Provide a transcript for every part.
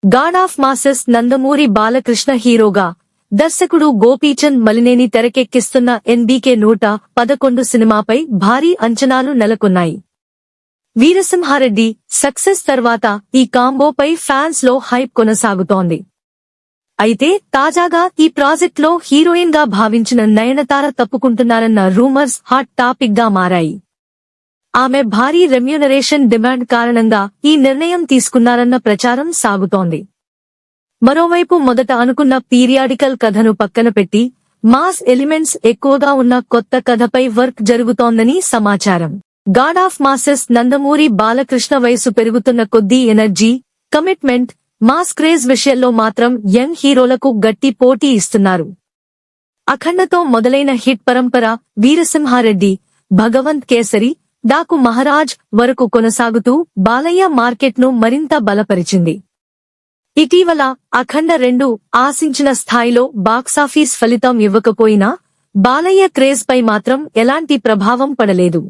God of masses Nandamuri Balakrishna హీరోగా దర్శకుడు Gopichand Malineni తెరకెక్కిస్తున్న NBK 111 సినిమాపై భారీ అంచనాలు నెలకొన్నాయి. వీరసింహారెడ్డి సక్సెస్ తర్వాత ఈ కాంబోపై ఫ్యాన్స్ లో హైప్ కొనసాగుతోంది. అయితే తాజాగా ఈ ప్రాజెక్ట్ లో హీరోయిన్ గా భావించిన నయనతార తప్పుకుంటున్నారన్న రూమర్స్ హాట్ టాపిక్ గా మారాయి. ఆమె భారీ రెమ్యూనరేషన్ డిమాండ్ కారణంగా ఈ నిర్ణయం తీసుకున్నారన్న ప్రచారం సాగుతోంది. మరోవైపు మొదట అనుకున్న పీరియాడికల్ కథను పక్కన పెట్టి మాస్ ఎలిమెంట్స్ ఎక్కువగా ఉన్న కొత్త కథపై వర్క్ జరుగుతోందని సమాచారం. God of masses Nandamuri Balakrishna వయసు పెరుగుతున్న కొద్దీ ఎనర్జీ, కమిట్మెంట్, మాస్ క్రేజ్ విషయంలో మాత్రం యంగ్ హీరోలకు గట్టి పోటీ ఇస్తున్నారు. అఖండతో మొదలైన హిట్ పరంపర వీరసింహారెడ్డి, భగవంత్ కేసరి, డాకు మహారాజ్ వరకు కొనసాగుతూ బాలయ్య మార్కెట్ను మరింత బలపరిచింది. ఇటీవల అఖండ 2 ఆశించిన స్థాయిలో బాక్సాఫీస్ ఫలితం ఇవ్వకపోయినా బాలయ్య క్రేజ్ పై మాత్రం ఎలాంటి ప్రభావం పడలేదు.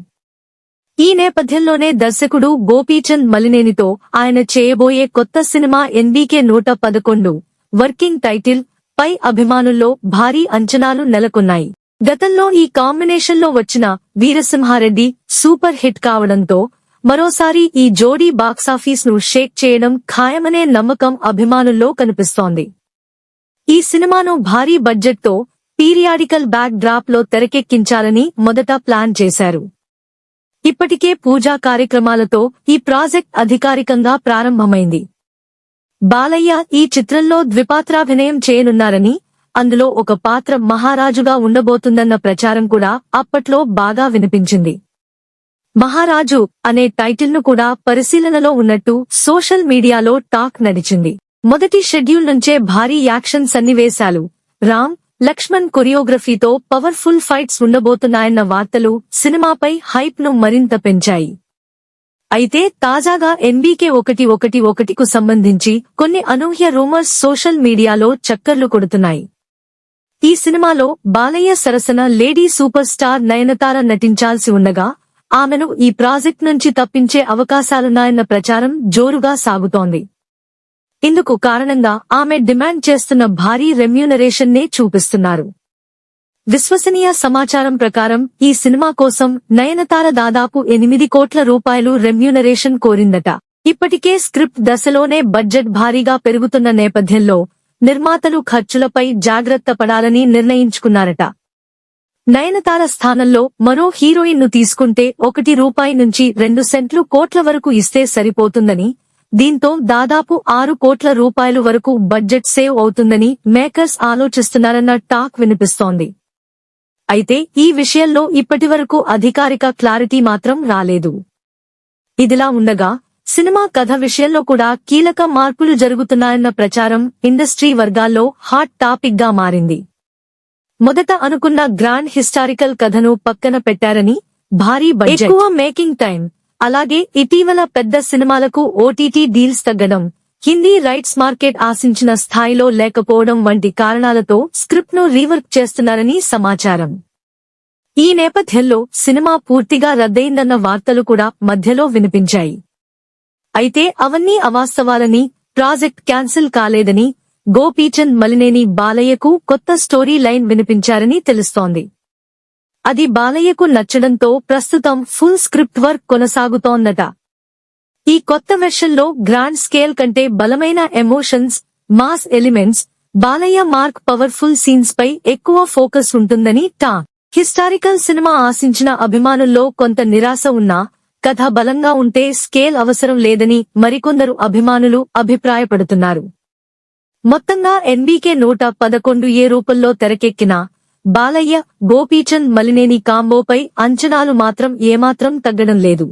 ఈ నేపథ్యంలోనే దర్శకుడు గోపీచంద్ మలినేనితో ఆయన చేయబోయే కొత్త సినిమా ఎన్బీకే 111 వర్కింగ్ టైటిల్ పై అభిమానుల్లో భారీ అంచనాలు నెలకొన్నాయి. గతంలో ఈ కాంబినేషన్లో వచ్చిన వీరసింహారెడ్డి సూపర్ హిట్ కావడంతో మరోసారి ఈ జోడీ బాక్సాఫీస్ ను షేక్ చేయడం ఖాయమనే నమ్మకం అభిమానుల్లో కనిపిస్తోంది. ఈ సినిమాను భారీ బడ్జెట్ తో పీరియాడికల్ బ్యాక్ డ్రాప్ లో తెరకెక్కించాలని మొదట ప్లాన్ చేశారు. ఇప్పటికే పూజా కార్యక్రమాలతో ఈ ప్రాజెక్ట్ అధికారికంగా ప్రారంభమైంది. బాలయ్య ఈ చిత్రంలో ద్విపాత్రాభినయం చేయనున్నారని, అందులో ఒక పాత్ర మహారాజుగా ఉండబోతుందన్న ప్రచారం కూడా అప్పట్లో బాగా వినిపించింది. మహారాజు అనే టైటిల్ ను కూడా పరిశీలనలో ఉన్నట్టు సోషల్ మీడియాలో టాక్ నడిచింది. మొదటి షెడ్యూల్ నుంచే భారీ యాక్షన్ సన్నివేశాలు, రామ్ లక్ష్మణ్ కొరియోగ్రఫీతో పవర్ఫుల్ ఫైట్స్ ఉండబోతున్నాయన్న వార్తలు సినిమాపై హైప్ ను మరింత పెంచాయి. అయితే తాజాగా ఎన్బీకే 111కు సంబంధించి కొన్ని అనూహ్య రూమర్స్ సోషల్ మీడియాలో చక్కర్లు కొడుతున్నాయి. ఈ సినిమాలో బాలయ్య సరసన లేడీ సూపర్ స్టార్ నయనతార నటించాల్సి ఉండగా ఆమెను ఈ ప్రాజెక్ట్ నుంచి తప్పించే అవకాశాలున్నాయన్న ప్రచారం జోరుగా సాగుతోంది. ఇందుకు కారణంగా ఆమె డిమాండ్ చేస్తున్న భారీ రెమ్యూనరేషన్ నే చూపిస్తున్నారు. విశ్వసనీయ సమాచారం ప్రకారం ఈ సినిమా కోసం నయనతార దాదాపు 8 కోట్ల రూపాయలు రెమ్యూనరేషన్ కోరిందట. ఇప్పటికే స్క్రిప్ట్ దశలోనే బడ్జెట్ భారీగా పెరుగుతున్న నేపథ్యంలో నిర్మాతలు ఖర్చులపై జాగ్రత్త పడాలని నిర్ణయించుకున్నారట. నయనతార స్థానంలో మరో హీరోయిన్ ను తీసుకుంటే ₹1 నుంచి 2 కోట్ల వరకు ఇస్తే సరిపోతుందని, దీంతో దాదాపు 6 కోట్ల రూపాయలు వరకు బడ్జెట్ సేవ్ అవుతుందని మేకర్స్ ఆలోచిస్తున్నారన్న టాక్ వినిపిస్తోంది. అయితే ఈ విషయంలో ఇప్పటివరకు అధికారిక క్లారిటీ మాత్రం రాలేదు. ఇదిలా ఉండగా సినిమా కథ విషయంలో కూడా కీలక మార్పులు జరుగుతున్నాయన్న ప్రచారం ఇండస్ట్రీ వర్గాల్లో హాట్ టాపిక్ గా మారింది. మొదట అనుకున్న గ్రాండ్ హిస్టారికల్ కథను పక్కన పెట్టారని, భారీ బడ్జెట్, ఎక్కువ మేకింగ్ టైం, అలాగే ఇటీవల పెద్ద సినిమాలకు ఓటీటీ డీల్స్ తగ్గడం, హిందీ రైట్స్ మార్కెట్ ఆశించిన స్థాయిలో లేకపోవడం వంటి కారణాలతో స్క్రిప్ట్ ను రీవర్క్ చేస్తున్నారని సమాచారం. ఈ నేపథ్యంలో సినిమా పూర్తిగా రద్దయిందన్న వార్తలు కూడా మధ్యలో వినిపించాయి. అయితే అవన్నీ అవాస్తవాలని, ప్రాజెక్ట్ క్యాన్సిల్ కాలేదని గోపీచంద్ మలినేని బాలయ్యకు కొత్త స్టోరీ లైన్ వినిపించారని తెలుస్తోంది. అది బాలయ్యకు నచ్చడంతో ప్రస్తుతం ఫుల్ స్క్రిప్ట్ వర్క్ కొనసాగుతోందట. ఈ కొత్త వెర్షన్లో గ్రాండ్ స్కేల్ కంటే బలమైన emotions, mass elements, Balayya mark powerful scenes పై ఎక్కువ ఫోకస్ ఉంటుందని టాక్. హిస్టారికల్ సినిమా ఆశించిన అభిమానుల్లో కొంత నిరాశ ఉన్నా, కథ బలంగా ఉంటే స్కేల్ అవసరం లేదని మరికొందరు అభిమానులు అభిప్రాయపడుతున్నారు. మొత్తంగా ఎన్బీకే 111 ఏ రూపంలో తెరకెక్కినా బాలయ్య, గోపీచంద్ మలినేని కాంబోపై అంచనాలు మాత్రం ఏమాత్రం తగ్గడం లేదు.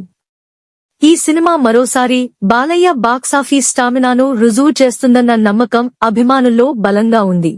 ఈ సినిమా మరోసారి బాలయ్య బాక్సాఫీస్ స్టామినాను రుజువు చేస్తుందన్న నమ్మకం అభిమానుల్లో బలంగా ఉంది.